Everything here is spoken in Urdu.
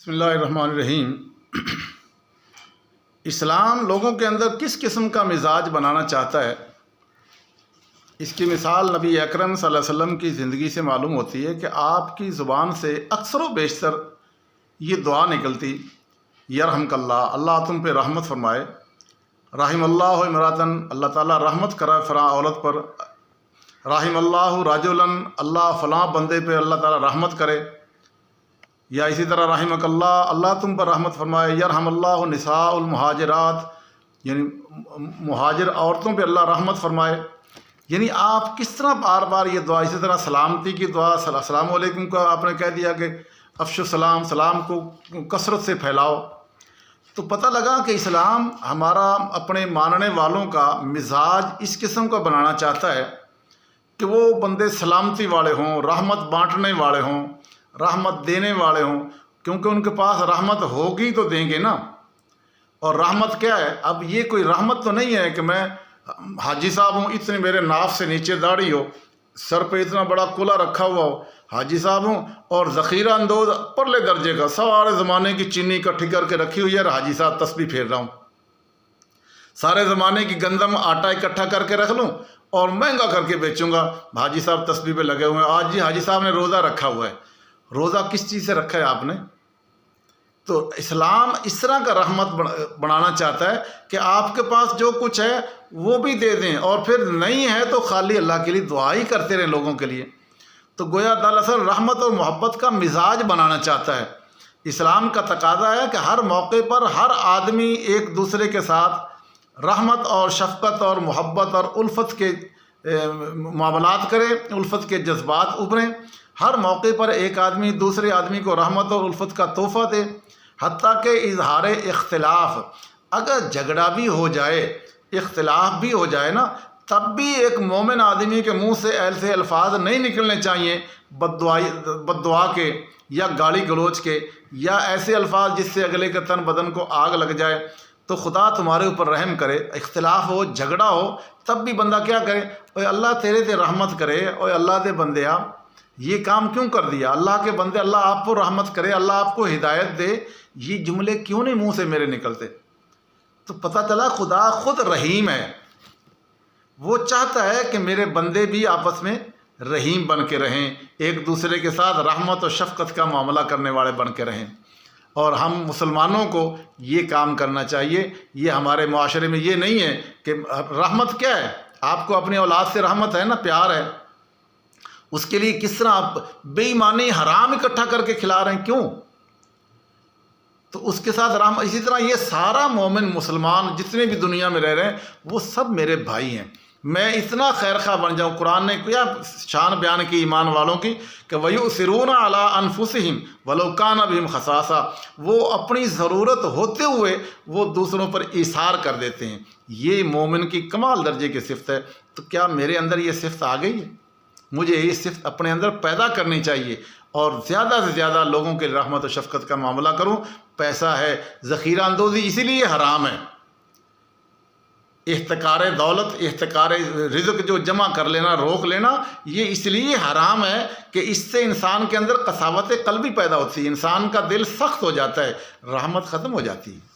بسم اللہ الرحمن الرحیم۔ اسلام لوگوں کے اندر کس قسم کا مزاج بنانا چاہتا ہے، اس کی مثال نبی اکرم صلی اللہ علیہ وسلم کی زندگی سے معلوم ہوتی ہے کہ آپ کی زبان سے اکثر و بیشتر یہ دعا نکلتی، یرحمک اللہ، اللہ تم پہ رحمت فرمائے، رحم اللہ امراتن، اللہ تعالیٰ رحمت کرے فلاں عورت پر، رحم اللہ رجلن، اللہ فلاں بندے پہ اللہ تعالیٰ رحمت کرے، یا اسی طرح رحمک اللہ، اللہ تم پر رحمت فرمائے، یرحم اللہ نساء المہاجرات، یعنی مہاجر عورتوں پہ اللہ رحمت فرمائے۔ یعنی آپ کس طرح بار بار یہ دعا، اسی طرح سلامتی کی دعا، السلام علیکم کا آپ نے کہہ دیا کہ افشو السلام، سلام کو کثرت سے پھیلاؤ۔ تو پتہ لگا کہ اسلام ہمارا اپنے ماننے والوں کا مزاج اس قسم کا بنانا چاہتا ہے کہ وہ بندے سلامتی والے ہوں، رحمت بانٹنے والے ہوں، رحمت دینے والے ہوں، کیونکہ ان کے پاس رحمت ہوگی تو دیں گے نا۔ اور رحمت کیا ہے؟ اب یہ کوئی رحمت تو نہیں ہے کہ میں حاجی صاحب ہوں، اتنے میرے ناف سے نیچے داڑھی ہو، سر پہ اتنا بڑا کلا رکھا ہوا ہو، حاجی صاحب ہوں، اور ذخیرہ اندوز پرلے درجے کا سارے زمانے کی چینی اکٹھی کر کے رکھی ہوئی ہے، اور حاجی صاحب تسبیح پھیر رہا ہوں، سارے زمانے کی گندم آٹا اکٹھا کر کے رکھ لوں اور مہنگا کر کے بیچوں گا، حاجی صاحب تسبیح پہ لگے ہوئے ہیں۔ آج جی حاجی صاحب نے روزہ رکھا ہوا ہے، روزہ کس چیز سے رکھا ہے آپ نے؟ تو اسلام اس طرح کا رحمت بنانا چاہتا ہے کہ آپ کے پاس جو کچھ ہے وہ بھی دے دیں، اور پھر نہیں ہے تو خالی اللہ کے لیے دعا ہی کرتے رہیں لوگوں کے لیے۔ تو گویا دراصل رحمت اور محبت کا مزاج بنانا چاہتا ہے۔ اسلام کا تقاضا ہے کہ ہر موقع پر ہر آدمی ایک دوسرے کے ساتھ رحمت اور شفقت اور محبت اور الفت کے معاملات کرے، الفت کے جذبات ابھریں۔ ہر موقع پر ایک آدمی دوسرے آدمی کو رحمت اور الفت کا تحفہ دے، حتیٰ کہ اظہار اختلاف، اگر جھگڑا بھی ہو جائے، اختلاف بھی ہو جائے نا، تب بھی ایک مومن آدمی کے منہ سے ایسے الفاظ نہیں نکلنے چاہیے بد دعا کے یا گالی گلوچ کے، یا ایسے الفاظ جس سے اگلے کے تن بدن کو آگ لگ جائے۔ تو خدا تمہارے اوپر رحم کرے، اختلاف ہو، جھگڑا ہو، تب بھی بندہ کیا کرے؟ اوے اللہ تیرے تے رحمت کرے، اوے اللہ دے بندیا یہ کام کیوں کر دیا، اللہ کے بندے اللہ آپ کو رحمت کرے، اللہ آپ کو ہدایت دے، یہ جملے کیوں نہیں منہ سے میرے نکلتے؟ تو پتہ چلا خدا خود رحیم ہے، وہ چاہتا ہے کہ میرے بندے بھی آپس میں رحیم بن کے رہیں، ایک دوسرے کے ساتھ رحمت و شفقت کا معاملہ کرنے والے بن کے رہیں۔ اور ہم مسلمانوں کو یہ کام کرنا چاہیے۔ یہ ہمارے معاشرے میں یہ نہیں ہے کہ رحمت کیا ہے، آپ کو اپنی اولاد سے رحمت ہے نا، پیار ہے، اس کے لیے کس طرح آپ بے ایمانی حرام اکٹھا کر کے کھلا رہے ہیں، کیوں؟ تو اس کے ساتھ رحمت۔ اسی طرح یہ سارا مومن مسلمان جتنے بھی دنیا میں رہ رہے ہیں وہ سب میرے بھائی ہیں، میں اتنا خیر خواہ بن جاؤں۔ قرآن نے کیا شان بیان کی ایمان والوں کی کہ وَيُؤْثِرُونَ عَلَىٰ أَنفُسِهِمْ وَلَوْ كَانَ بِهِمْ خَصَاصَةٌ، وہ اپنی ضرورت ہوتے ہوئے وہ دوسروں پر ایثار کر دیتے ہیں۔ یہ مومن کی کمال درجے کی صفت ہے۔ تو کیا میرے اندر یہ صفت آ گئی ہے؟ مجھے یہ صفت اپنے اندر پیدا کرنی چاہیے، اور زیادہ سے زیادہ لوگوں کے رحمت و شفقت کا معاملہ کروں۔ پیسہ ہے، ذخیرہ اندوزی اسی لیے حرام ہے، احتکار دولت، احتکار رزق جو جمع کر لینا، روک لینا، یہ اس لیے حرام ہے کہ اس سے انسان کے اندر قساوت قلبی پیدا ہوتی ہے، انسان کا دل سخت ہو جاتا ہے، رحمت ختم ہو جاتی ہے۔